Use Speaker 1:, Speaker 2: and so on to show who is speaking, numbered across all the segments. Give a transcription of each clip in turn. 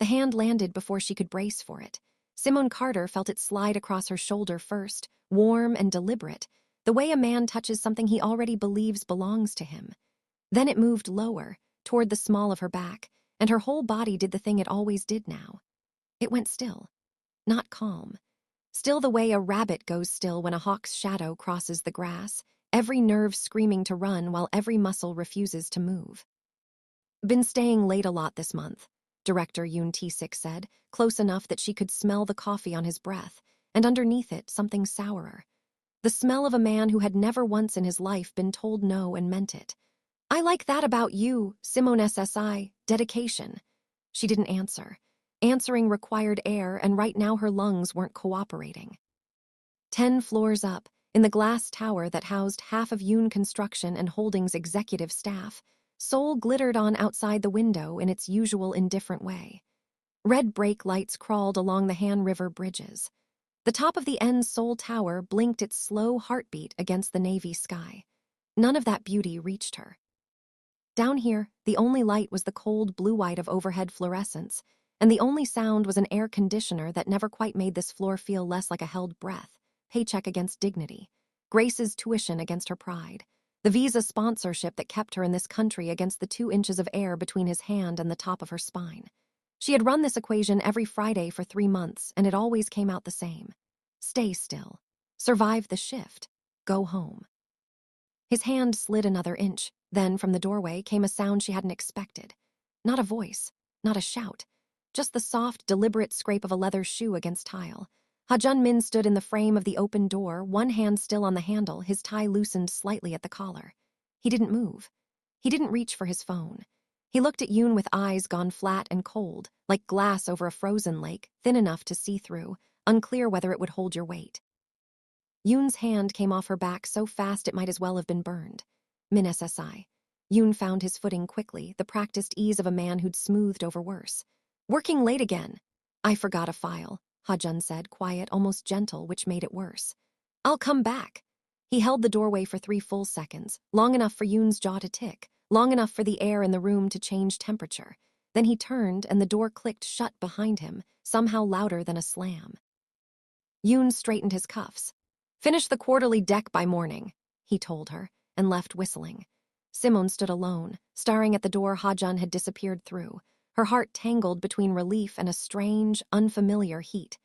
Speaker 1: The hand landed before she could brace for it. Simone Carter felt it slide across her shoulder first, warm and deliberate, the way a man touches something he already believes belongs to him. Then it moved lower, toward the small of her back, and her whole body did the thing it always did now. It went still, not calm. Still the way a rabbit goes still when a hawk's shadow crosses the grass, every nerve screaming to run while every muscle refuses to move. Been staying late a lot this month, Director Yoon Tae-sik said, close enough that she could smell the coffee on his breath, and underneath it something sourer. The smell of a man who had never once in his life been told no and meant it. I like that about you, Simone SSI, dedication. She didn't answer. Answering required air, and right now her lungs weren't cooperating. 10 floors up, in the glass tower that housed half of Yoon Construction and Holdings' executive staff, Seoul glittered on outside the window in its usual indifferent way. Red brake lights crawled along the Han River bridges. The top of the end Seoul Tower blinked its slow heartbeat against the navy sky. None of that beauty reached her. Down here, the only light was the cold blue-white of overhead fluorescence, and the only sound was an air conditioner that never quite made this floor feel less like a held breath, paycheck against dignity, Grace's tuition against her pride, the visa sponsorship that kept her in this country against the 2 inches of air between his hand and the top of her spine. She had run this equation every Friday for 3 months, and it always came out the same. Stay still. Survive the shift. Go home. His hand slid another inch. Then, from the doorway, came a sound she hadn't expected. Not a voice, not a shout, just the soft, deliberate scrape of a leather shoe against tile. Ha-jun Min stood in the frame of the open door, one hand still on the handle, his tie loosened slightly at the collar. He didn't move. He didn't reach for his phone. He looked at Yoon with eyes gone flat and cold, like glass over a frozen lake, thin enough to see through, unclear whether it would hold your weight. Yoon's hand came off her back so fast it might as well have been burned. Min SSI. Yoon found his footing quickly, the practiced ease of a man who'd smoothed over worse. Working late again. I forgot a file, Ha-jun said, quiet, almost gentle, which made it worse. I'll come back. He held the doorway for 3 full seconds, long enough for Yoon's jaw to tick, long enough for the air in the room to change temperature. Then he turned and the door clicked shut behind him, somehow louder than a slam. Yoon straightened his cuffs. Finish the quarterly deck by morning, he told her, and left whistling. Simone stood alone, staring at the door Ha-jun had disappeared through, her heart tangled between relief and a strange, unfamiliar heat.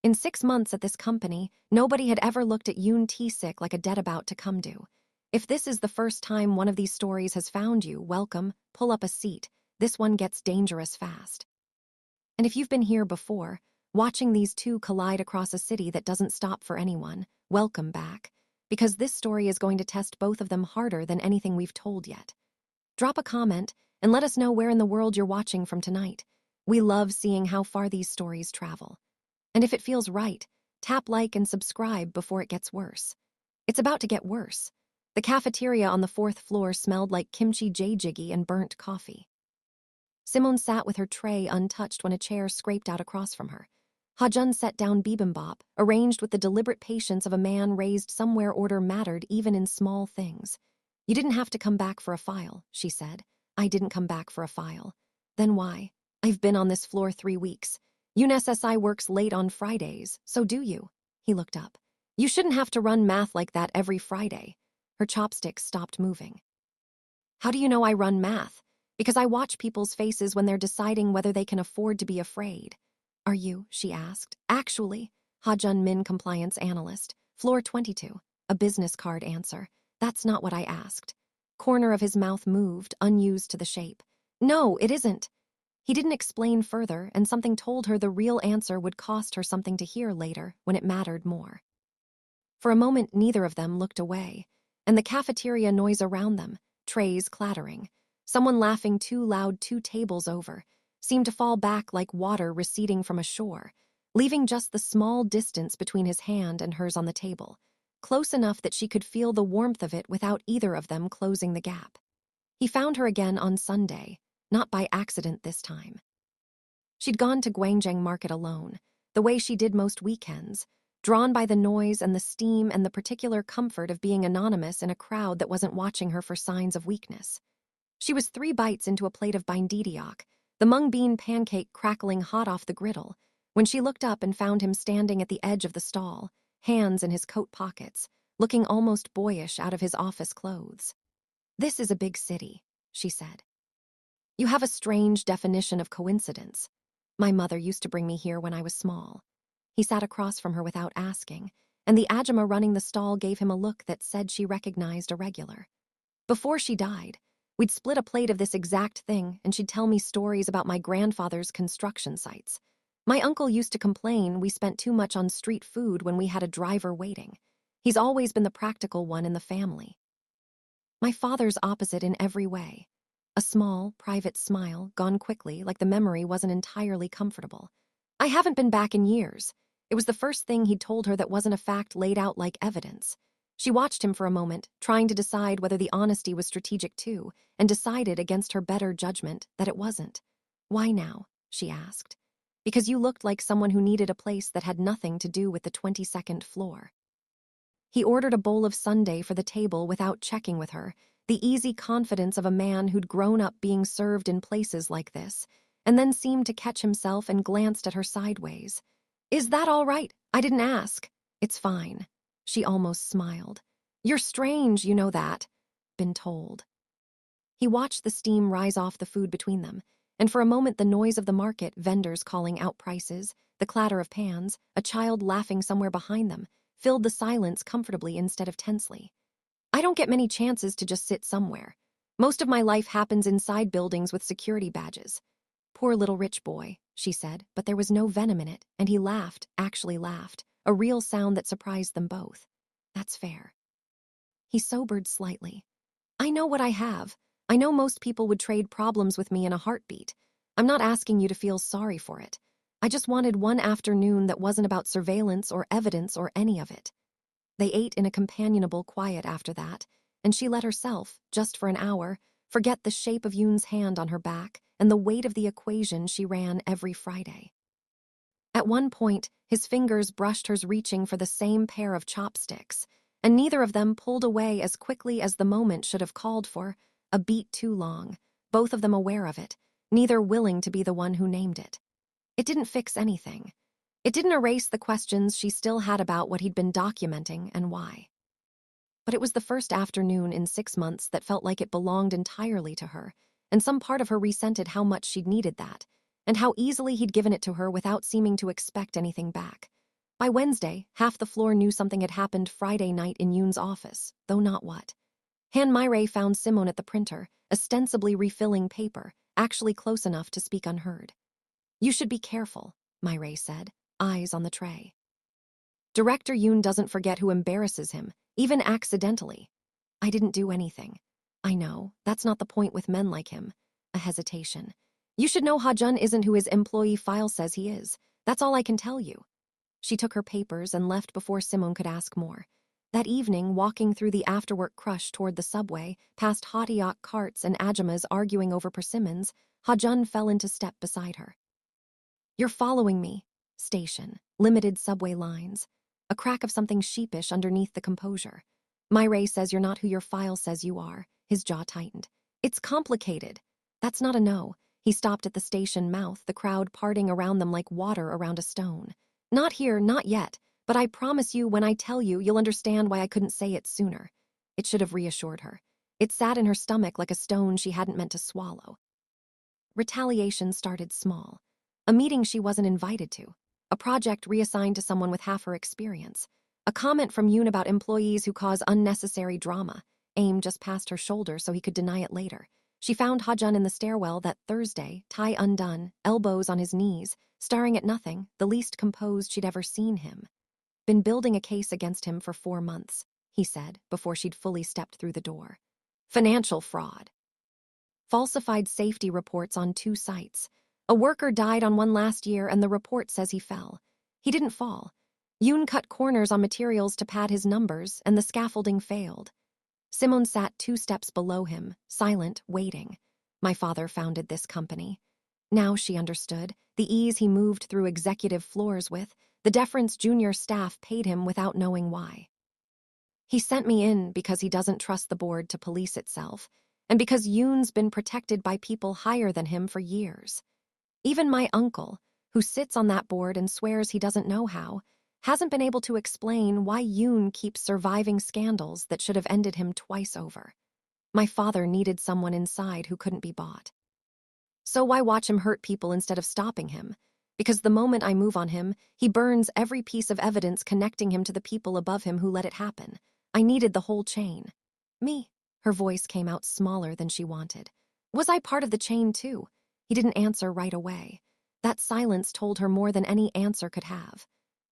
Speaker 1: In 6 months at this company, nobody had ever looked at Yoon Tae-sik like a dead about to come to. If this is the first time one of these stories has found you, welcome, pull up a seat. This one gets dangerous fast. And if you've been here before, watching these two collide across a city that doesn't stop for anyone, welcome back, because this story is going to test both of them harder than anything we've told yet. Drop a comment and let us know where in the world you're watching from tonight. We love seeing how far these stories travel. And if it feels right, tap like and subscribe before it gets worse. It's about to get worse. The cafeteria on the 4th floor smelled like kimchi jjigae and burnt coffee. Simone sat with her tray untouched when a chair scraped out across from her. Ha-jun set down bibimbap, arranged with the deliberate patience of a man raised somewhere order mattered even in small things. You didn't have to come back for a file, she said. I didn't come back for a file. Then why? I've been on this floor 3 weeks. Yoon SSI works late on Fridays, so do you? He looked up. You shouldn't have to run math like that every Friday. Her chopsticks stopped moving. How do you know I run math? Because I watch people's faces when they're deciding whether they can afford to be afraid. Are you? She asked. Actually, Ha-jun Min, compliance analyst, floor 22, a business card answer. That's not what I asked. Corner of his mouth moved, unused to the shape. No, it isn't. He didn't explain further, and something told her the real answer would cost her something to hear later, when it mattered more. For a moment, neither of them looked away, and the cafeteria noise around them, trays clattering, someone laughing too loud 2 tables over, seemed to fall back like water receding from a shore, leaving just the small distance between his hand and hers on the table, close enough that she could feel the warmth of it without either of them closing the gap. He found her again on Sunday, not by accident this time. She'd gone to Gwangjang Market alone, the way she did most weekends, drawn by the noise and the steam and the particular comfort of being anonymous in a crowd that wasn't watching her for signs of weakness. She was 3 bites into a plate of bindidiok, the mung bean pancake crackling hot off the griddle, when she looked up and found him standing at the edge of the stall, hands in his coat pockets, looking almost boyish out of his office clothes. "This is a big city," she said. "You have a strange definition of coincidence. My mother used to bring me here when I was small." He sat across from her without asking, and the Ajumma running the stall gave him a look that said she recognized a regular. "Before she died, we'd split a plate of this exact thing, and she'd tell me stories about my grandfather's construction sites. My uncle used to complain we spent too much on street food when we had a driver waiting. He's always been the practical one in the family. My father's opposite in every way." A small, private smile, gone quickly, like the memory wasn't entirely comfortable. "I haven't been back in years." It was the first thing he'd told her that wasn't a fact laid out like evidence. She watched him for a moment, trying to decide whether the honesty was strategic too, and decided against her better judgment that it wasn't. "Why now?" she asked. "Because you looked like someone who needed a place that had nothing to do with the 22nd floor." He ordered a bowl of sundae for the table without checking with her, the easy confidence of a man who'd grown up being served in places like this, and then seemed to catch himself and glanced at her sideways. "Is that all right? I didn't ask." "It's fine." She almost smiled. "You're strange, you know that." "Been told." He watched the steam rise off the food between them, and for a moment the noise of the market, vendors calling out prices, the clatter of pans, a child laughing somewhere behind them, filled the silence comfortably instead of tensely. "I don't get many chances to just sit somewhere. Most of my life happens inside buildings with security badges." "Poor little rich boy," she said, but there was no venom in it, and he laughed, actually laughed, a real sound that surprised them both. "That's fair." He sobered slightly. "I know what I have. I know most people would trade problems with me in a heartbeat. I'm not asking you to feel sorry for it. I just wanted one afternoon that wasn't about surveillance or evidence or any of it." They ate in a companionable quiet after that, and she let herself, just for an hour, forget the shape of Yoon's hand on her back and the weight of the equation she ran every Friday. At one point, his fingers brushed hers reaching for the same pair of chopsticks, and neither of them pulled away as quickly as the moment should have called for, a beat too long, both of them aware of it, neither willing to be the one who named it. It didn't fix anything. It didn't erase the questions she still had about what he'd been documenting and why. But it was the first afternoon in 6 months that felt like it belonged entirely to her, and some part of her resented how much she'd needed that, and how easily he'd given it to her without seeming to expect anything back. By Wednesday, half the floor knew something had happened Friday night in Yoon's office, though not what. Han Myrae found Simone at the printer, ostensibly refilling paper, actually close enough to speak unheard. "You should be careful," Myrae said, eyes on the tray. "Director Yoon doesn't forget who embarrasses him, even accidentally." "I didn't do anything." "I know, that's not the point with men like him." A hesitation. "You should know Ha-jun isn't who his employee file says he is. That's all I can tell you." She took her papers and left before Simone could ask more. That evening, walking through the after-work crush toward the subway, past hot-yacht carts and Ajummas arguing over persimmons, Ha-jun fell into step beside her. "You're following me." Station. Limited subway lines. A crack of something sheepish underneath the composure. "Myrae says you're not who your file says you are." His jaw tightened. "It's complicated." "That's not a no." He stopped at the station mouth, the crowd parting around them like water around a stone. "Not here, not yet, but I promise you when I tell you, you'll understand why I couldn't say it sooner." It should have reassured her. It sat in her stomach like a stone she hadn't meant to swallow. Retaliation started small. A meeting she wasn't invited to. A project reassigned to someone with half her experience. A comment from Yoon about employees who cause unnecessary drama. Aim just past her shoulder so he could deny it later. She found Ha-jun in the stairwell that Thursday, tie undone, elbows on his knees, staring at nothing, the least composed she'd ever seen him. "Been building a case against him for 4 months, he said, before she'd fully stepped through the door. "Financial fraud. Falsified safety reports on 2 sites. A worker died on one last year and the report says he fell. He didn't fall. Yoon cut corners on materials to pad his numbers and the scaffolding failed." Simone sat 2 steps below him, silent, waiting. "My father founded this company." Now she understood, the ease he moved through executive floors with, the deference junior staff paid him without knowing why. "He sent me in because he doesn't trust the board to police itself, and because Yoon's been protected by people higher than him for years." Even my uncle, who sits on that board and swears he doesn't know how, hasn't been able to explain why Yoon keeps surviving scandals that should have ended him twice over. My father needed someone inside who couldn't be bought. So why watch him hurt people instead of stopping him? Because the moment I move on him, he burns every piece of evidence connecting him to the people above him who let it happen. I needed the whole chain. Me. Her voice came out smaller than she wanted. Was I part of the chain too? He didn't answer right away. That silence told her more than any answer could have.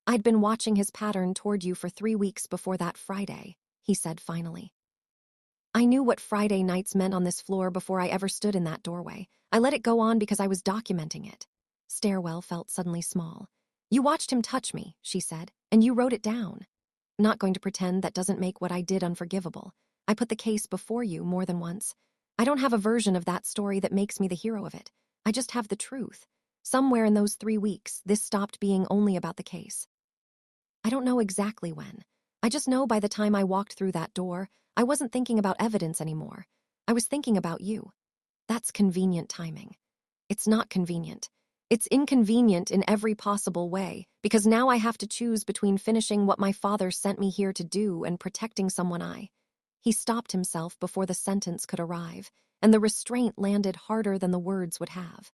Speaker 1: I'd been watching his pattern toward you for 3 weeks before that Friday, he said finally. I knew what Friday nights meant on this floor before I ever stood in that doorway. I let it go on because I was documenting it. Stairwell felt suddenly small. You watched him touch me, she said, and you wrote it down. Not going to pretend that doesn't make what I did unforgivable. I put the case before you more than once. I don't have a version of that story that makes me the hero of it. I just have the truth. Somewhere in those 3 weeks, this stopped being only about the case. I don't know exactly when. I just know by the time I walked through that door, I wasn't thinking about evidence anymore. I was thinking about you. That's convenient timing. It's not convenient. It's inconvenient in every possible way, because now I have to choose between finishing what my father sent me here to do and protecting someone I. He stopped himself before the sentence could arrive, and the restraint landed harder than the words would have.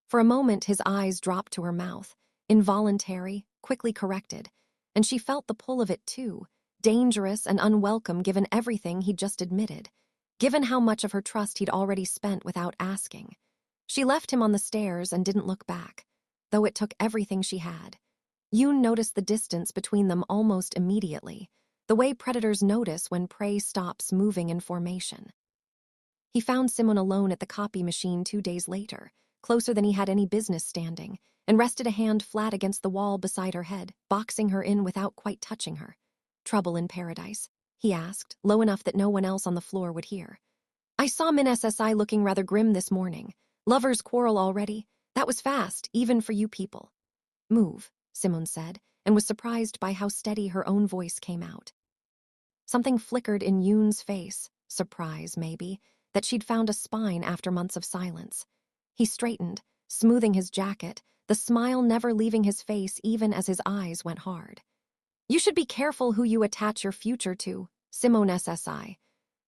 Speaker 1: For a moment, his eyes dropped to her mouth, involuntary, quickly corrected, and she felt the pull of it too, dangerous and unwelcome given everything he'd just admitted, given how much of her trust he'd already spent without asking. She left him on the stairs and didn't look back, though it took everything she had. Yoon noticed the distance between them almost immediately, the way predators notice when prey stops moving in formation. He found Simone alone at the copy machine 2 days later, closer than he had any business standing, and rested a hand flat against the wall beside her head, boxing her in without quite touching her. Trouble in paradise? He asked, low enough that no one else on the floor would hear. I saw Min SSI looking rather grim this morning. Lovers quarrel already? That was fast, even for you people. Move, Simone said, and was surprised by how steady her own voice came out. Something flickered in Yoon's face, surprise maybe, that she'd found a spine after months of silence. He straightened, smoothing his jacket, the smile never leaving his face even as his eyes went hard. You should be careful who you attach your future to, Simone SSI.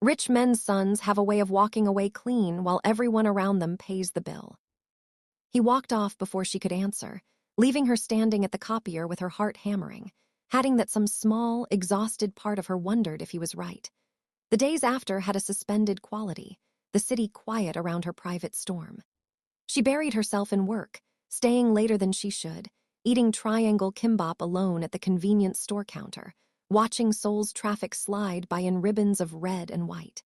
Speaker 1: Rich men's sons have a way of walking away clean while everyone around them pays the bill. He walked off before she could answer, leaving her standing at the copier with her heart hammering, adding that some small, exhausted part of her wondered if he was right. The days after had a suspended quality, the city quiet around her private storm. She buried herself in work, staying later than she should, eating triangle kimbap alone at the convenience store counter, watching Seoul's traffic slide by in ribbons of red and white.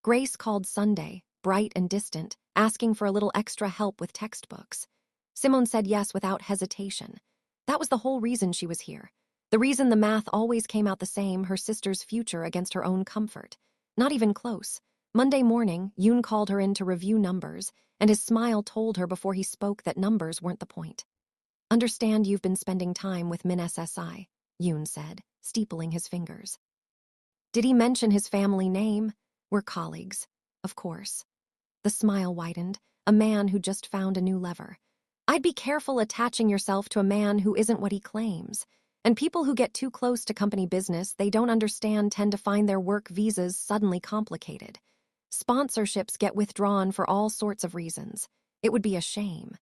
Speaker 1: Grace called Sunday, bright and distant, asking for a little extra help with textbooks. Simone said yes without hesitation. That was the whole reason she was here. The reason the math always came out the same, her sister's future against her own comfort. Not even close. Monday morning, Yoon called her in to review numbers, and his smile told her before he spoke that numbers weren't the point. Understand you've been spending time with Min SSI, Yoon said, steepling his fingers. Did he mention his family name? We're colleagues, of course. The smile widened, a man who just found a new lever. I'd be careful attaching yourself to a man who isn't what he claims. And people who get too close to company business they don't understand tend to find their work visas suddenly complicated. Sponsorships get withdrawn for all sorts of reasons. It would be a shame.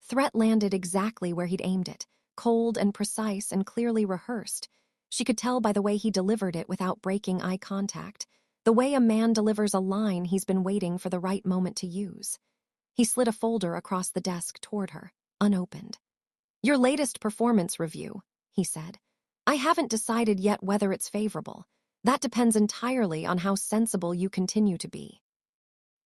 Speaker 1: Threat landed exactly where he'd aimed it, cold and precise and clearly rehearsed. She could tell by the way he delivered it without breaking eye contact, the way a man delivers a line he's been waiting for the right moment to use. He slid a folder across the desk toward her, unopened. Your latest performance review, he said. I haven't decided yet whether it's favorable. That depends entirely on how sensible you continue to be.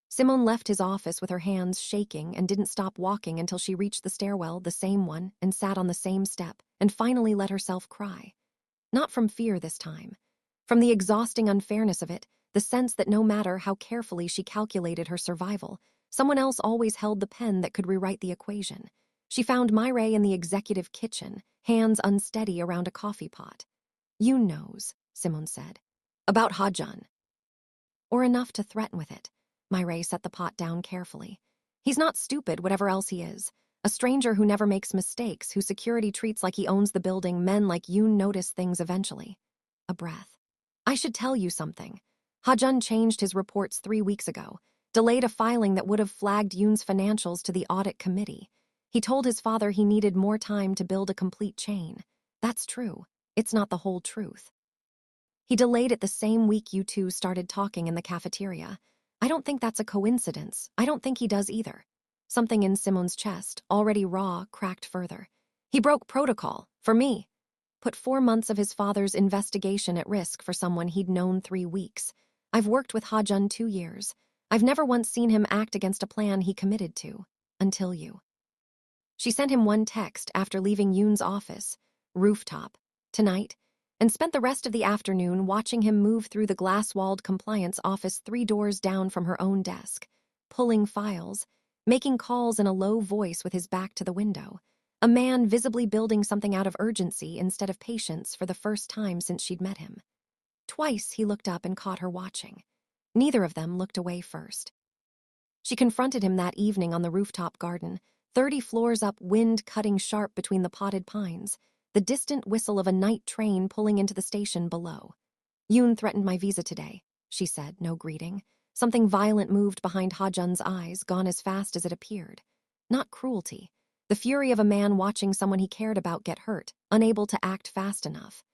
Speaker 1: Simone left his office with her hands shaking and didn't stop walking until she reached the stairwell, the same one, and sat on the same step, and finally let herself cry. Not from fear this time. From the exhausting unfairness of it, the sense that no matter how carefully she calculated her survival, someone else always held the pen that could rewrite the equation. She found Myrae in the executive kitchen, hands unsteady around a coffee pot. You knows, Simone said. About Ha-jun. Or enough to threaten with it. Myrae set the pot down carefully. He's not stupid, whatever else he is. A stranger who never makes mistakes, who security treats like he owns the building. Men like Yoon notice things eventually. A breath. I should tell you something. Ha-jun changed his reports 3 weeks ago, delayed a filing that would have flagged Yoon's financials to the audit committee. He told his father he needed more time to build a complete chain. That's true. It's not the whole truth. He delayed it the same week you two started talking in the cafeteria. I don't think that's a coincidence. I don't think he does either. Something in Simone's chest, already raw, cracked further. He broke protocol, for me. Put 4 months of his father's investigation at risk for someone he'd known 3 weeks. I've worked with Ha-jun 2 years. I've never once seen him act against a plan he committed to. Until you. She sent him one text after leaving Yoon's office, rooftop, tonight, and spent the rest of the afternoon watching him move through the glass-walled compliance office 3 doors down from her own desk, pulling files, making calls in a low voice with his back to the window. A man visibly building something out of urgency instead of patience for the first time since she'd met him. Twice he looked up and caught her watching. Neither of them looked away first. She confronted him that evening on the rooftop garden, 30 floors up, wind cutting sharp between the potted pines, the distant whistle of a night train pulling into the station below. Yoon threatened my visa today, she said, no greeting. Something violent moved behind Ha-jun's eyes, gone as fast as it appeared. Not cruelty. The fury of a man watching someone he cared about get hurt, unable to act fast enough.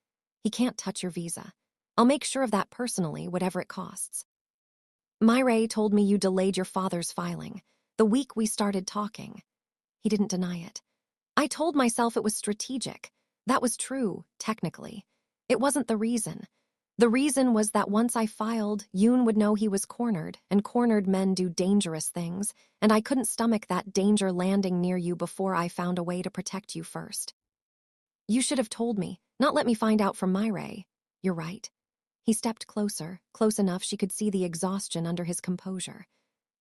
Speaker 1: He can't touch your visa. I'll make sure of that personally, whatever it costs. Myrae told me you delayed your father's filing, the week we started talking. He didn't deny it. I told myself it was strategic. That was true, technically. It wasn't the reason. The reason was that once I filed, Yoon would know he was cornered, and cornered men do dangerous things, and I couldn't stomach that danger landing near you before I found a way to protect you first. You should have told me, not let me find out from Myrae. You're right. He stepped closer, close enough she could see the exhaustion under his composure.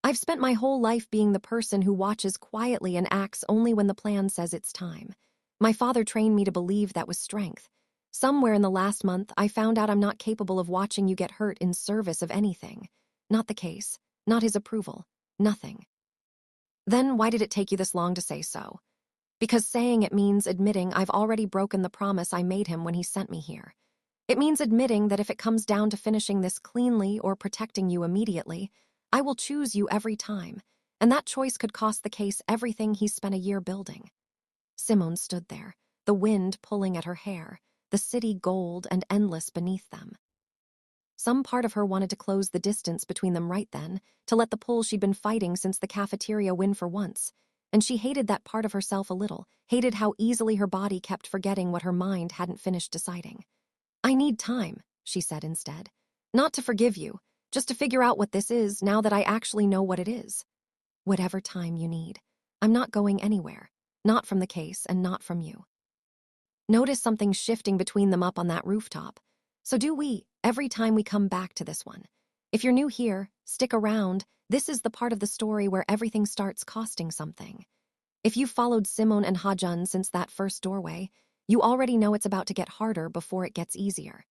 Speaker 1: I've spent my whole life being the person who watches quietly and acts only when the plan says it's time. My father trained me to believe that was strength. Somewhere in the last month, I found out I'm not capable of watching you get hurt in service of anything. Not the case, not his approval, nothing. Then why did it take you this long to say so? Because saying it means admitting I've already broken the promise I made him when he sent me here. It means admitting that if it comes down to finishing this cleanly or protecting you immediately, I will choose you every time, and that choice could cost the case everything he's spent a year building. Simone stood there, the wind pulling at her hair, the city gold and endless beneath them. Some part of her wanted to close the distance between them right then, to let the pull she'd been fighting since the cafeteria win for once, and she hated that part of herself a little, hated how easily her body kept forgetting what her mind hadn't finished deciding. I need time, she said instead. Not to forgive you, just to figure out what this is now that I actually know what it is. Whatever time you need. I'm not going anywhere. Not from the case and not from you. Notice something shifting between them up on that rooftop. So do we, every time we come back to this one. If you're new here, stick around. This is the part of the story where everything starts costing something. If you've followed Simone and Ha-jun since that first doorway, you already know it's about to get harder before it gets easier.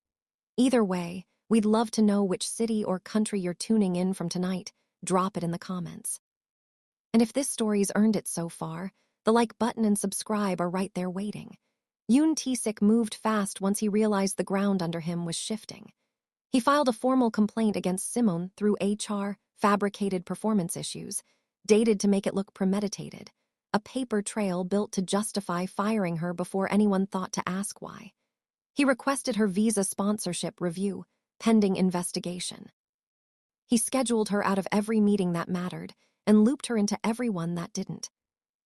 Speaker 1: Either way, we'd love to know which city or country you're tuning in from tonight. Drop it in the comments. And if this story's earned it so far, the like button and subscribe are right there waiting. Yoon Tae-sik moved fast once he realized the ground under him was shifting. He filed a formal complaint against Simone through HR, fabricated performance issues, dated to make it look premeditated, a paper trail built to justify firing her before anyone thought to ask why. He requested her visa sponsorship review, pending investigation. He scheduled her out of every meeting that mattered and looped her into every one that didn't.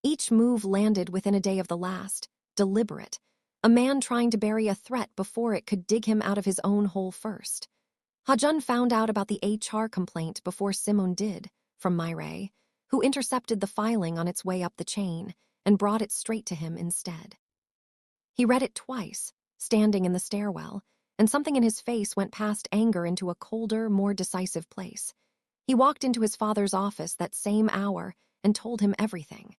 Speaker 1: Each move landed within a day of the last, deliberate, a man trying to bury a threat before it could dig him out of his own hole first. Ha-jun found out about the HR complaint before Simone did, from Myrae, who intercepted the filing on its way up the chain and brought it straight to him instead. He read it twice, standing in the stairwell, and something in his face went past anger into a colder, more decisive place. He walked into his father's office that same hour and told him everything.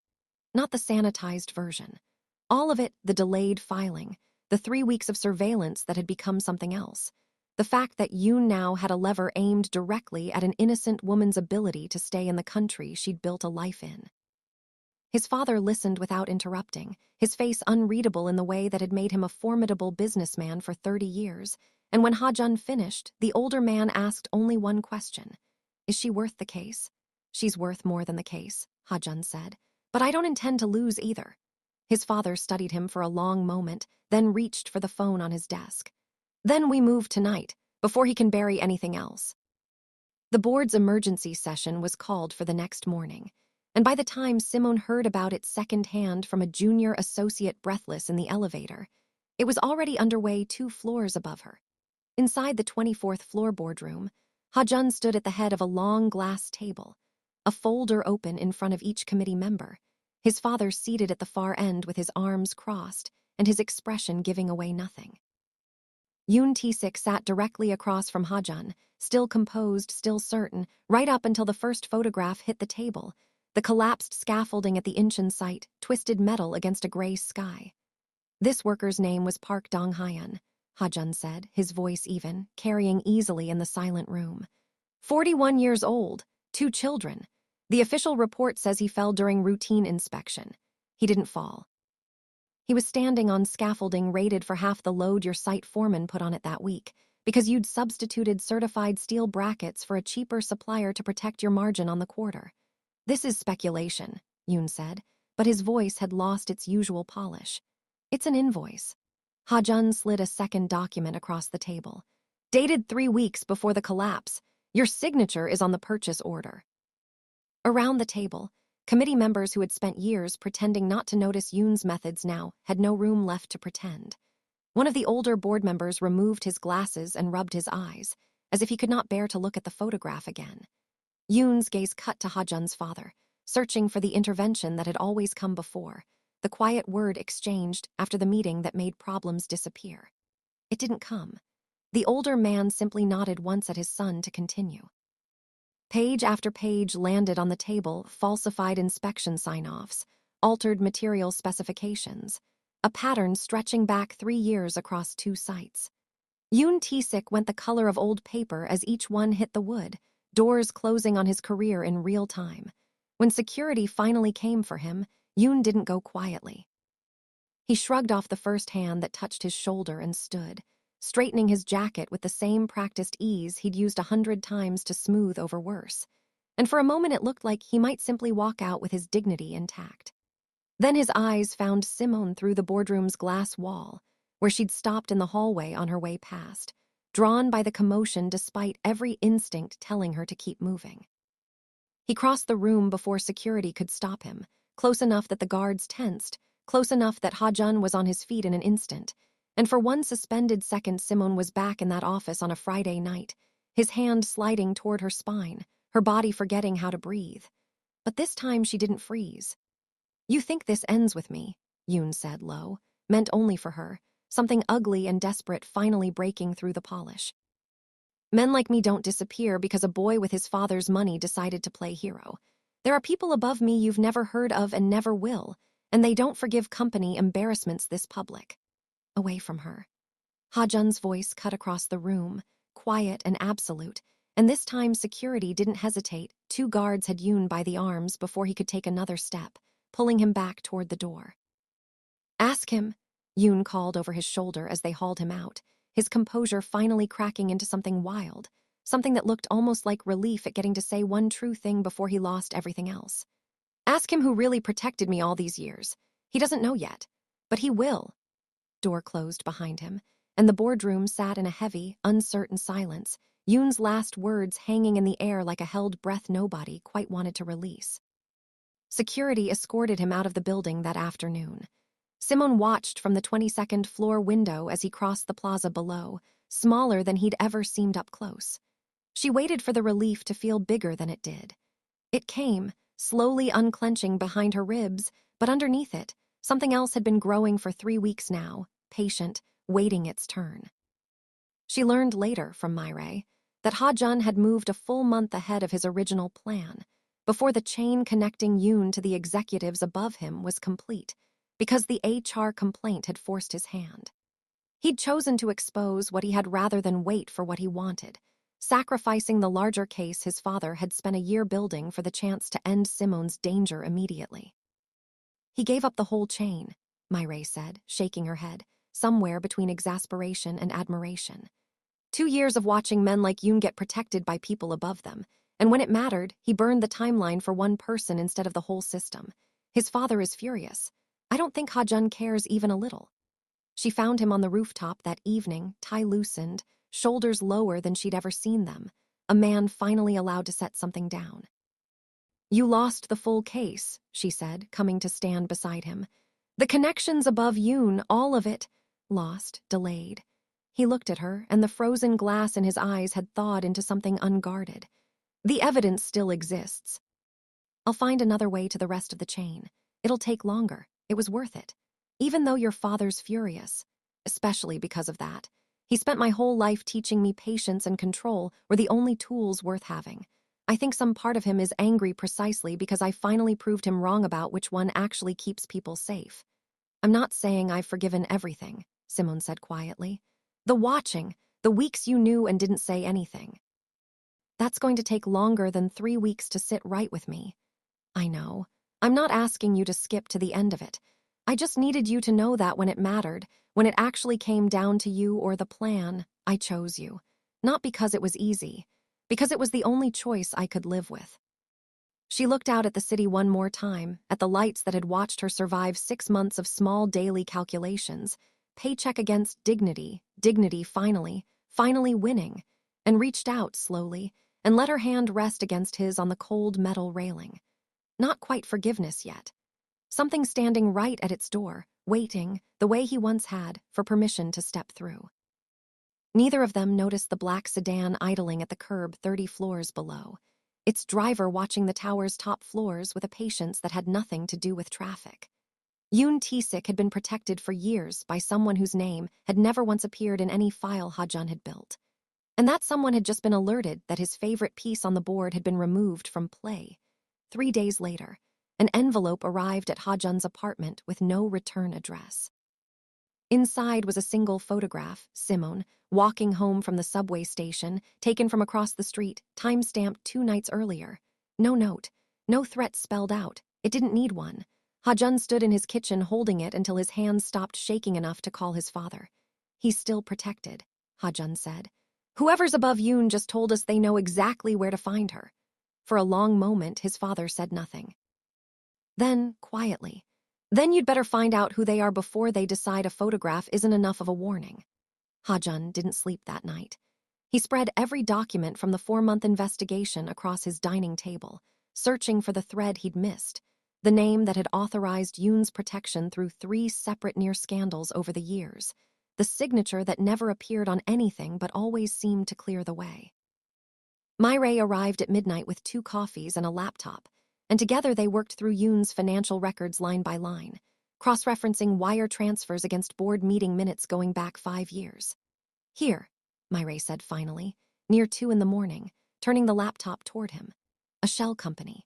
Speaker 1: Not the sanitized version. All of it, the delayed filing, the 3 weeks of surveillance that had become something else. The fact that Yoon now had a lever aimed directly at an innocent woman's ability to stay in the country she'd built a life in. His father listened without interrupting, his face unreadable in the way that had made him a formidable businessman for 30 years, and when Ha-jun finished, the older man asked only one question. Is she worth the case? She's worth more than the case, Ha-jun said, but I don't intend to lose either. His father studied him for a long moment, then reached for the phone on his desk. Then we move tonight, before he can bury anything else. The board's emergency session was called for the next morning, and by the time Simone heard about it secondhand from a junior associate breathless in the elevator, it was already underway 2 floors above her. Inside the 24th floor boardroom, Ha-jun stood at the head of a long glass table, a folder open in front of each committee member, his father seated at the far end with his arms crossed and his expression giving away nothing. Yoon Tae-sik sat directly across from Ha-jun, still composed, still certain, right up until the first photograph hit the table, the collapsed scaffolding at the Incheon site, twisted metal against a gray sky. This worker's name was Park Dong-hyun, Ha-jun said, his voice even, carrying easily in the silent room. 41 years old, 2 children. The official report says he fell during routine inspection. He didn't fall. He was standing on scaffolding rated for half the load your site foreman put on it that week, because you'd substituted certified steel brackets for a cheaper supplier to protect your margin on the quarter. This is speculation, Yoon said, but his voice had lost its usual polish. It's an invoice. Ha-jun slid a second document across the table. Dated 3 weeks before the collapse. Your signature is on the purchase order. Around the table, committee members who had spent years pretending not to notice Yoon's methods now had no room left to pretend. One of the older board members removed his glasses and rubbed his eyes, as if he could not bear to look at the photograph again. Yoon's gaze cut to Ha-jun's father, searching for the intervention that had always come before, the quiet word exchanged after the meeting that made problems disappear. It didn't come. The older man simply nodded once at his son to continue. Page after page landed on the table, falsified inspection sign-offs, altered material specifications, a pattern stretching back 3 years across 2 sites. Yoon Tae-sik went the color of old paper as each one hit the wood, doors closing on his career in real time. When security finally came for him, Yoon didn't go quietly. He shrugged off the first hand that touched his shoulder and stood, straightening his jacket with the same practiced ease he'd used 100 times to smooth over worse. And for a moment it looked like he might simply walk out with his dignity intact. Then his eyes found Simone through the boardroom's glass wall, where she'd stopped in the hallway on her way past, drawn by the commotion despite every instinct telling her to keep moving. He crossed the room before security could stop him, close enough that the guards tensed, close enough that Ha-jun was on his feet in an instant, and for one suspended second Simone was back in that office on a Friday night, his hand sliding toward her spine, her body forgetting how to breathe. But this time she didn't freeze. You think this ends with me, Yoon said low, meant only for her, something ugly and desperate finally breaking through the polish. Men like me don't disappear because a boy with his father's money decided to play hero. There are people above me you've never heard of and never will, and they don't forgive company embarrassments this public. Away from her. Ha-jun's voice cut across the room, quiet and absolute, and this time security didn't hesitate. 2 guards had Yoon by the arms before he could take another step, pulling him back toward the door. Ask him, Yoon called over his shoulder as they hauled him out, his composure finally cracking into something wild, something that looked almost like relief at getting to say one true thing before he lost everything else. Ask him who really protected me all these years. He doesn't know yet, but he will. Door closed behind him, and the boardroom sat in a heavy, uncertain silence, Yoon's last words hanging in the air like a held breath nobody quite wanted to release. Security escorted him out of the building that afternoon. Simone watched from the 22nd floor window as he crossed the plaza below, smaller than he'd ever seemed up close. She waited for the relief to feel bigger than it did. It came, slowly unclenching behind her ribs, but underneath it, something else had been growing for 3 weeks now, patient, waiting its turn. She learned later from Myrae that Ha-jun had moved a full month ahead of his original plan, before the chain connecting Yoon to the executives above him was complete, because the HR complaint had forced his hand. He'd chosen to expose what he had rather than wait for what he wanted, sacrificing the larger case his father had spent a year building for the chance to end Simone's danger immediately. He gave up the whole chain, Myrae said, shaking her head, somewhere between exasperation and admiration. 2 years of watching men like Yoon get protected by people above them, and when it mattered, he burned the timeline for one person instead of the whole system. His father is furious. I don't think Ha-jun cares even a little. She found him on the rooftop that evening, tie loosened, shoulders lower than she'd ever seen them, a man finally allowed to set something down. You lost the full case, she said, coming to stand beside him. The connections above Yoon, all of it, lost, delayed. He looked at her, and the frozen glass in his eyes had thawed into something unguarded. The evidence still exists. I'll find another way to the rest of the chain. It'll take longer. It was worth it. Even though your father's furious. Especially because of that. He spent my whole life teaching me patience and control were the only tools worth having. I think some part of him is angry precisely because I finally proved him wrong about which one actually keeps people safe. I'm not saying I've forgiven everything, Simone said quietly. The watching, the weeks you knew and didn't say anything. That's going to take longer than 3 weeks to sit right with me. I know. I'm not asking you to skip to the end of it. I just needed you to know that when it mattered, when it actually came down to you or the plan, I chose you. Not because it was easy, because it was the only choice I could live with. She looked out at the city one more time, at the lights that had watched her survive 6 months of small daily calculations, paycheck against dignity, dignity finally winning, and reached out slowly and let her hand rest against his on the cold metal railing. Not quite forgiveness yet. Something standing right at its door, waiting, the way he once had, for permission to step through. Neither of them noticed the black sedan idling at the curb 30 floors below, its driver watching the tower's top floors with a patience that had nothing to do with traffic. Yoon Tae-sik had been protected for years by someone whose name had never once appeared in any file Ha-jun had built. And that someone had just been alerted that his favorite piece on the board had been removed from play. 3 days later, an envelope arrived at Ha-jun's apartment with no return address. Inside was a single photograph, Simone, walking home from the subway station, taken from across the street, time-stamped 2 nights earlier. No note, no threat spelled out. It didn't need one. Ha-jun stood in his kitchen holding it until his hands stopped shaking enough to call his father. He's still protected, Ha-jun said. Whoever's above Yoon just told us they know exactly where to find her. For a long moment, his father said nothing. Then, quietly, then you'd better find out who they are before they decide a photograph isn't enough of a warning. Ha-jun didn't sleep that night. He spread every document from the 4-month investigation across his dining table, searching for the thread he'd missed, the name that had authorized Yoon's protection through 3 separate near scandals over the years, the signature that never appeared on anything but always seemed to clear the way. Myrae arrived at midnight with 2 coffees and a laptop, and together they worked through Yoon's financial records line by line, cross-referencing wire transfers against board meeting minutes going back 5 years. Here, Myrae said finally, near 2 in the morning, turning the laptop toward him. A shell company.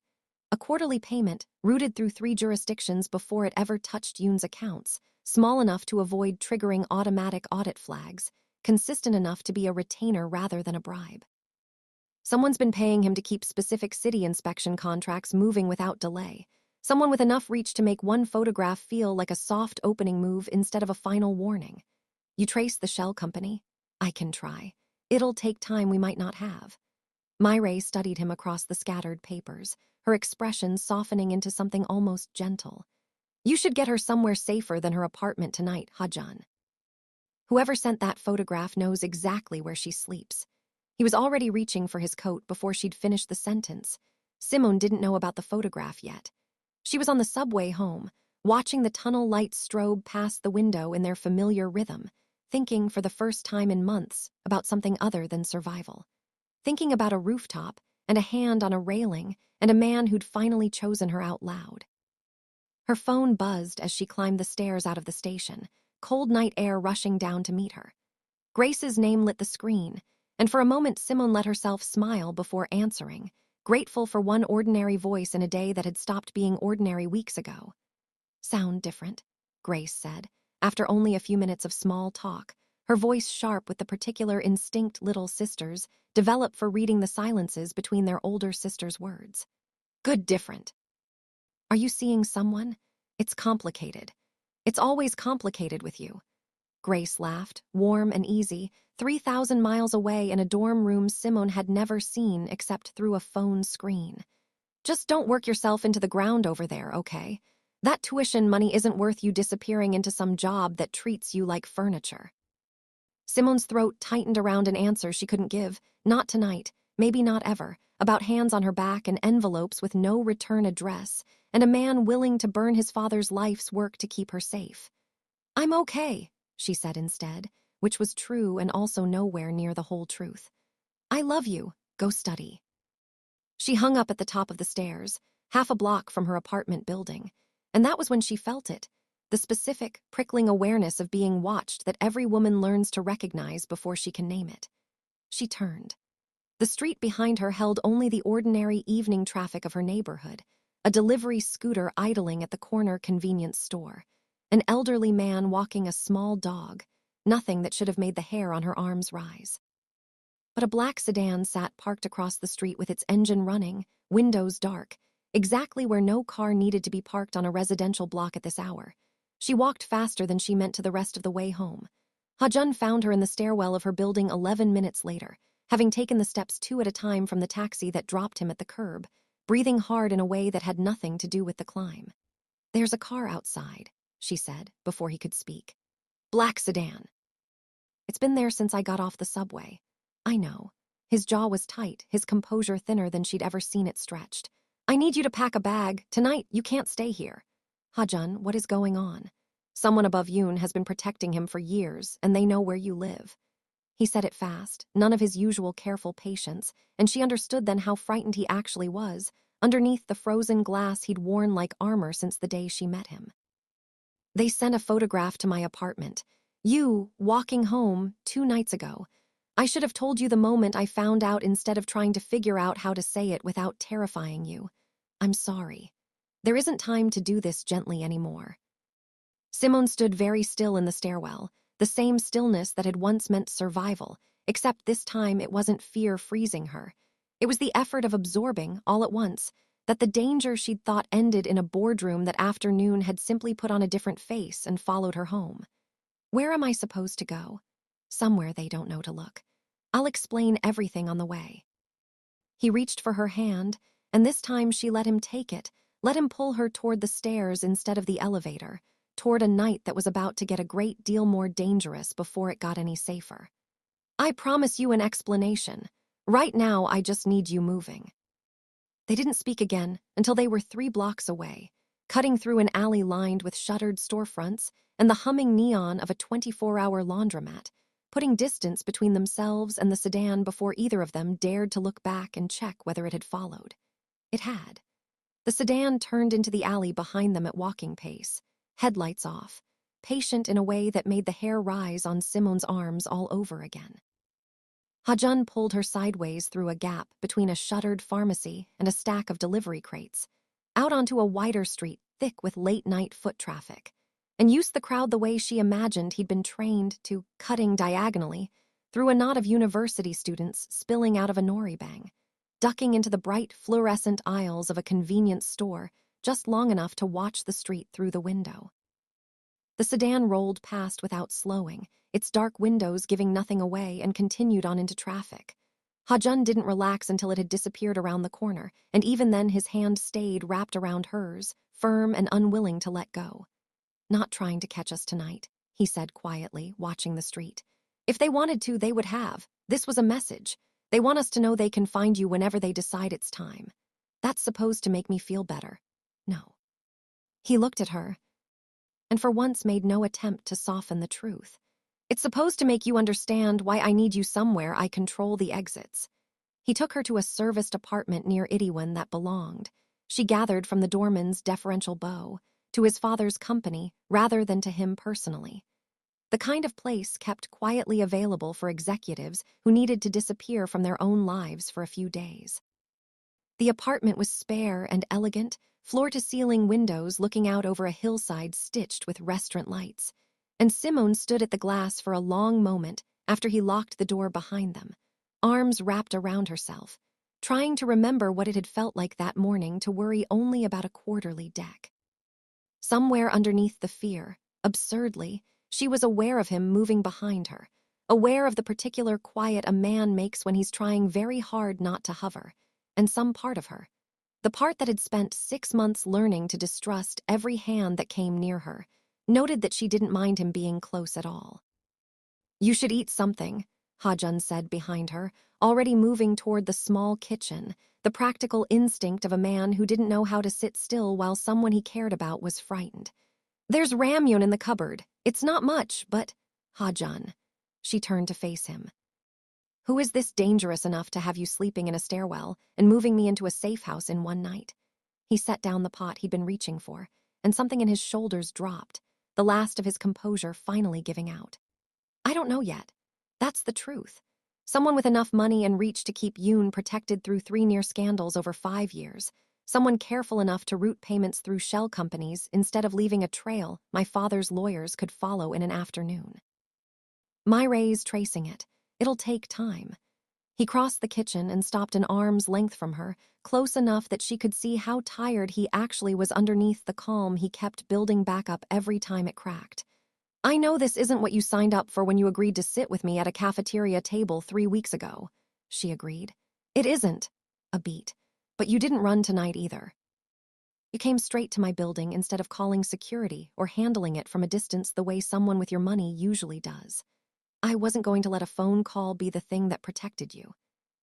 Speaker 1: A quarterly payment routed through 3 jurisdictions before it ever touched Yoon's accounts, small enough to avoid triggering automatic audit flags, consistent enough to be a retainer rather than a bribe. Someone's been paying him to keep specific city inspection contracts moving without delay. Someone with enough reach to make one photograph feel like a soft opening move instead of a final warning. You trace the shell company? I can try. It'll take time we might not have. Myrae studied him across the scattered papers, her expression softening into something almost gentle. You should get her somewhere safer than her apartment tonight, Ha-jun. Whoever sent that photograph knows exactly where she sleeps. He was already reaching for his coat before she'd finished the sentence. Simone didn't know about the photograph yet. She was on the subway home, watching the tunnel lights strobe past the window in their familiar rhythm, thinking for the first time in months about something other than survival. Thinking about a rooftop and a hand on a railing and a man who'd finally chosen her out loud. Her phone buzzed as she climbed the stairs out of the station, cold night air rushing down to meet her. Grace's name lit the screen, and for a moment Simone let herself smile before answering, grateful for one ordinary voice in a day that had stopped being ordinary weeks ago. Sound different, Grace said, after only a few minutes of small talk, her voice sharp with the particular instinct little sisters develop for reading the silences between their older sisters' words. Good different. Are you seeing someone? It's complicated. It's always complicated with you. Grace laughed, warm and easy, 3,000 miles away in a dorm room Simone had never seen except through a phone screen. Just don't work yourself into the ground over there, okay? That tuition money isn't worth you disappearing into some job that treats you like furniture. Simone's throat tightened around an answer she couldn't give. Not tonight, maybe not ever, about hands on her back and envelopes with no return address, and a man willing to burn his father's life's work to keep her safe. I'm okay, she said instead, which was true and also nowhere near the whole truth. I love you. Go study. She hung up at the top of the stairs, half a block from her apartment building, and that was when she felt it, the specific, prickling awareness of being watched that every woman learns to recognize before she can name it. She turned. The street behind her held only the ordinary evening traffic of her neighborhood, a delivery scooter idling at the corner convenience store, an elderly man walking a small dog, nothing that should have made the hair on her arms rise. But a black sedan sat parked across the street with its engine running, windows dark, exactly where no car needed to be parked on a residential block at this hour. She walked faster than she meant to the rest of the way home. Ha-jun found her in the stairwell of her building 11 minutes later, having taken the steps 2 at a time from the taxi that dropped him at the curb, breathing hard in a way that had nothing to do with the climb. There's a car outside, she said, before he could speak. Black sedan. It's been there since I got off the subway. I know. His jaw was tight, his composure thinner than she'd ever seen it stretched. I need you to pack a bag. Tonight, you can't stay here. Ha-jun, what is going on? Someone above Yoon has been protecting him for years, and they know where you live. He said it fast, none of his usual careful patience, and she understood then how frightened he actually was, underneath the frozen glass he'd worn like armor since the day she met him. They sent a photograph to my apartment. You, walking home, 2 nights ago. I should have told you the moment I found out instead of trying to figure out how to say it without terrifying you. I'm sorry. There isn't time to do this gently anymore. Simone stood very still in the stairwell, the same stillness that had once meant survival, except this time it wasn't fear freezing her. It was the effort of absorbing, all at once, that the danger she'd thought ended in a boardroom that afternoon had simply put on a different face and followed her home. Where am I supposed to go? Somewhere they don't know to look. I'll explain everything on the way. He reached for her hand, and this time she let him take it, let him pull her toward the stairs instead of the elevator, toward a night that was about to get a great deal more dangerous before it got any safer. I promise you an explanation. Right now, I just need you moving. They didn't speak again until they were 3 blocks away, cutting through an alley lined with shuttered storefronts and the humming neon of a 24-hour laundromat, putting distance between themselves and the sedan before either of them dared to look back and check whether it had followed. It had. The sedan turned into the alley behind them at walking pace, headlights off, patient in a way that made the hair rise on Simone's arms all over again. Ha-jun pulled her sideways through a gap between a shuttered pharmacy and a stack of delivery crates, out onto a wider street thick with late-night foot traffic, and used the crowd the way she imagined he'd been trained to, cutting diagonally through a knot of university students spilling out of a noribang, ducking into the bright fluorescent aisles of a convenience store just long enough to watch the street through the window. The sedan rolled past without slowing, its dark windows giving nothing away, and continued on into traffic. Ha-jun didn't relax until it had disappeared around the corner, and even then his hand stayed wrapped around hers, firm and unwilling to let go. Not trying to catch us tonight, he said quietly, watching the street. If they wanted to, they would have. This was a message. They want us to know they can find you whenever they decide it's time. That's supposed to make me feel better. No. He looked at her, and for once made no attempt to soften the truth. It's supposed to make you understand why I need you somewhere I control the exits. He took her to a serviced apartment near Itaewon that belonged. She gathered from the doorman's deferential bow, to his father's company rather than to him personally. The kind of place kept quietly available for executives who needed to disappear from their own lives for a few days. The apartment was spare and elegant, floor-to-ceiling windows looking out over a hillside stitched with restaurant lights, and Simone stood at the glass for a long moment after he locked the door behind them, arms wrapped around herself, trying to remember what it had felt like that morning to worry only about a quarterly deck. Somewhere underneath the fear, absurdly, she was aware of him moving behind her, aware of the particular quiet a man makes when he's trying very hard not to hover, and some part of her, the part that had spent 6 months learning to distrust every hand that came near her, noted that she didn't mind him being close at all. "You should eat something," Ha-jun said behind her, already moving toward the small kitchen, the practical instinct of a man who didn't know how to sit still while someone he cared about was frightened. "There's ramyun in the cupboard. It's not much, but—" "Ha-jun." She turned to face him. "Who is this dangerous enough to have you sleeping in a stairwell and moving me into a safe house in one night?" He set down the pot he'd been reaching for, and something in his shoulders dropped, the last of his composure finally giving out. "I don't know yet. That's the truth. Someone with enough money and reach to keep Yoon protected through 3 near scandals over 5 years. Someone careful enough to route payments through shell companies instead of leaving a trail my father's lawyers could follow in an afternoon. Myra's tracing it. It'll take time." He crossed the kitchen and stopped an arm's length from her, close enough that she could see how tired he actually was underneath the calm he kept building back up every time it cracked. "I know this isn't what you signed up for when you agreed to sit with me at a cafeteria table 3 weeks ago," she agreed. "It isn't." A beat. "But you didn't run tonight either. You came straight to my building instead of calling security or handling it from a distance the way someone with your money usually does. I wasn't going to let a phone call be the thing that protected you."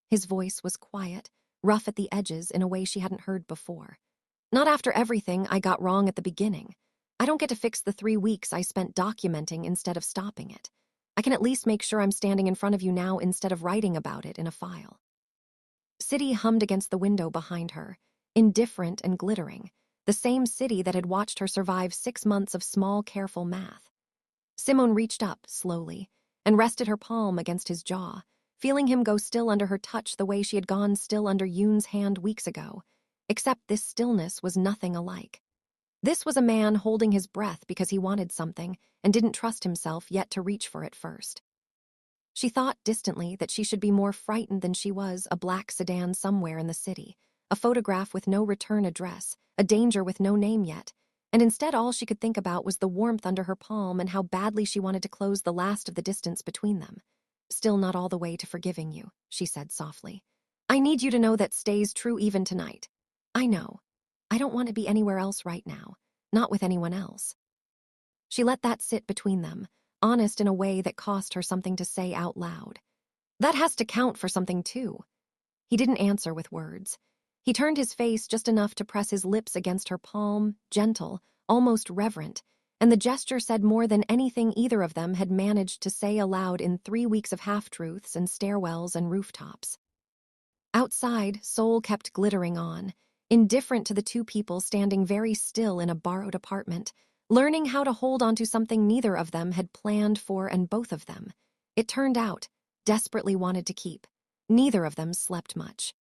Speaker 1: His voice was quiet, rough at the edges in a way she hadn't heard before. "Not after everything I got wrong at the beginning. I don't get to fix the 3 weeks I spent documenting instead of stopping it. I can at least make sure I'm standing in front of you now instead of writing about it in a file." City hummed against the window behind her, indifferent and glittering, the same city that had watched her survive 6 months of small, careful math. Simone reached up, slowly, and rested her palm against his jaw, feeling him go still under her touch the way she had gone still under Yoon's hand weeks ago, except this stillness was nothing alike. This was a man holding his breath because he wanted something and didn't trust himself yet to reach for it first. She thought distantly that she should be more frightened than she was a black sedan somewhere in the city, a photograph with no return address, a danger with no name yet, and instead all she could think about was the warmth under her palm and how badly she wanted to close the last of the distance between them. "Still not all the way to forgiving you," she said softly. "I need you to know that stays true even tonight. I know. I don't want to be anywhere else right now, not with anyone else." She let that sit between them, honest in a way that cost her something to say out loud. "That has to count for something too." He didn't answer with words. He turned his face just enough to press his lips against her palm, gentle, almost reverent, and the gesture said more than anything either of them had managed to say aloud in 3 weeks of half-truths and stairwells and rooftops. Outside, Seoul kept glittering on, indifferent to the 2 people standing very still in a borrowed apartment, learning how to hold onto something neither of them had planned for and both of them, it turned out, desperately wanted to keep. Neither of them slept much.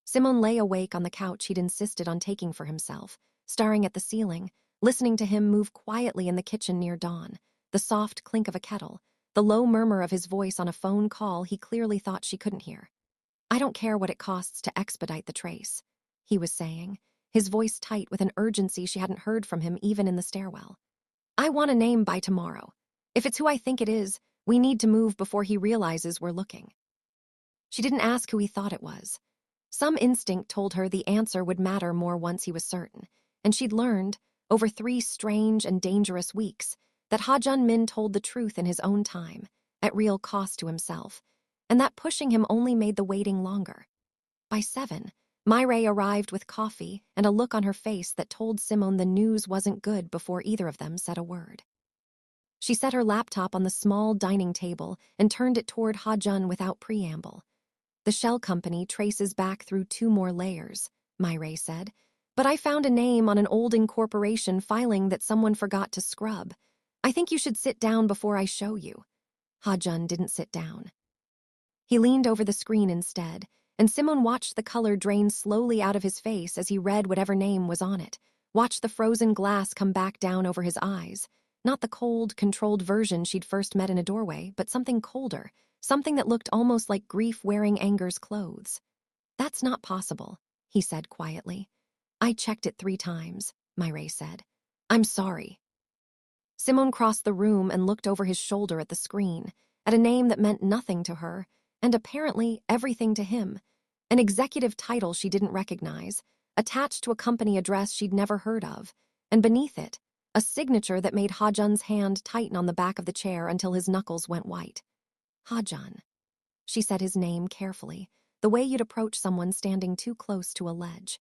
Speaker 1: Simone lay awake on the couch he'd insisted on taking for himself, staring at the ceiling, listening to him move quietly in the kitchen near dawn, the soft clink of a kettle, the low murmur of his voice on a phone call he clearly thought she couldn't hear. "I don't care what it costs to expedite the trace," he was saying, his voice tight with an urgency she hadn't heard from him even in the stairwell. "I want a name by tomorrow. If it's who I think it is, we need to move before he realizes we're looking." She didn't ask who he thought it was. Some instinct told her the answer would matter more once he was certain, and she'd learned, over 3 strange and dangerous weeks, that Ha-jun Min told the truth in his own time, at real cost to himself, and that pushing him only made the waiting longer. By 7, Myra arrived with coffee and a look on her face that told Simone the news wasn't good before either of them said a word. She set her laptop on the small dining table and turned it toward Ha-jun without preamble. "The shell company traces back through 2 more layers," Myra said, "but I found a name on an old incorporation filing that someone forgot to scrub. I think you should sit down before I show you." Ha-jun didn't sit down. He leaned over the screen instead, and Simone watched the color drain slowly out of his face as he read whatever name was on it, watched the frozen glass come back down over his eyes, Not the cold, controlled version she'd first met in a doorway, but something colder, something that looked almost like grief wearing anger's clothes. "That's not possible," he said quietly. "I checked it 3 times," Myrae said. "I'm sorry." Simone crossed the room and looked over his shoulder at the screen, at a name that meant nothing to her, and apparently everything to him. An executive title she didn't recognize, attached to a company address she'd never heard of, and beneath it, a signature that made Ha-jun's hand tighten on the back of the chair until his knuckles went white. Ha-jun. She said his name carefully, the way you'd approach someone standing too close to a ledge.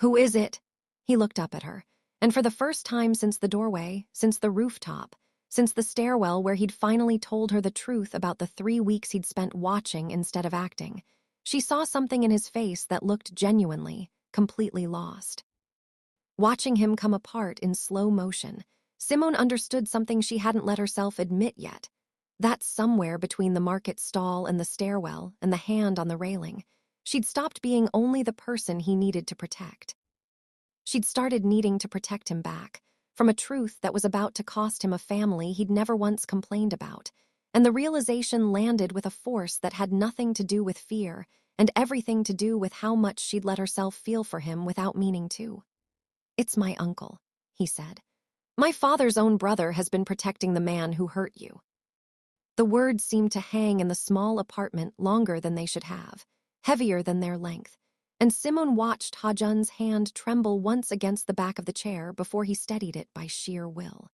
Speaker 1: "Who is it?" He looked up at her, and for the first time since the doorway, since the rooftop, since the stairwell where he'd finally told her the truth about the 3 weeks he'd spent watching instead of acting, she saw something in his face that looked genuinely, completely lost. Watching him come apart in slow motion, Simone understood something she hadn't let herself admit yet. That somewhere between the market stall and the stairwell and the hand on the railing, she'd stopped being only the person he needed to protect. She'd started needing to protect him back, from a truth that was about to cost him a family he'd never once complained about, and the realization landed with a force that had nothing to do with fear and everything to do with how much she'd let herself feel for him without meaning to. "It's my uncle," he said. "My father's own brother has been protecting the man who hurt you." The words seemed to hang in the small apartment longer than they should have, heavier than their length, and Simone watched Ha-jun's hand tremble once against the back of the chair before he steadied it by sheer will.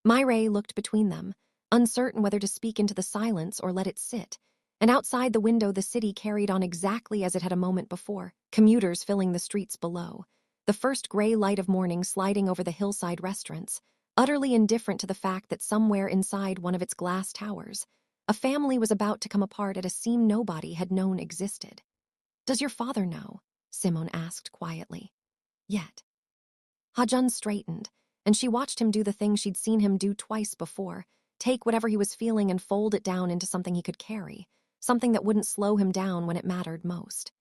Speaker 1: Myrae looked between them, uncertain whether to speak into the silence or let it sit, and outside the window the city carried on exactly as it had a moment before, commuters filling the streets below, the first gray light of morning sliding over the hillside restaurants, utterly indifferent to the fact that somewhere inside one of its glass towers, a family was about to come apart at a seam nobody had known existed. "Does your father know?" Simone asked quietly. "Yet." Ha-jun straightened, and she watched him do the thing she'd seen him do twice before, take whatever he was feeling and fold it down into something he could carry, something that wouldn't slow him down when it mattered most.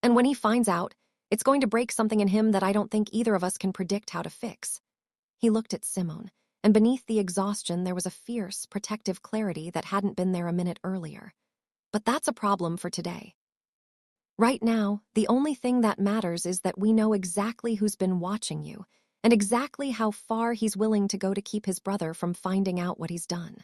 Speaker 1: "And when he finds out, it's going to break something in him that I don't think either of us can predict how to fix." He looked at Simone, and beneath the exhaustion there was a fierce, protective clarity that hadn't been there a minute earlier. "But that's a problem for today. Right now, the only thing that matters is that we know exactly who's been watching you, and exactly how far he's willing to go to keep his brother from finding out what he's done.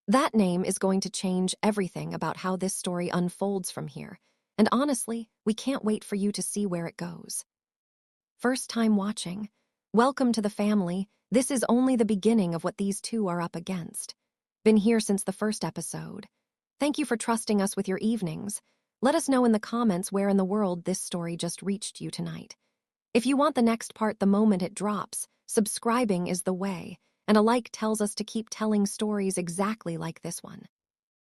Speaker 1: That name is going to change everything about how this story unfolds from here, and honestly, we can't wait for you to see where it goes. First time watching? Welcome to the family. This is only the beginning of what these two are up against. Been here since the first episode. Thank you for trusting us with your evenings. Let us know in the comments where in the world this story just reached you tonight. If you want the next part the moment it drops, subscribing is the way, and a like tells us to keep telling stories exactly like this one.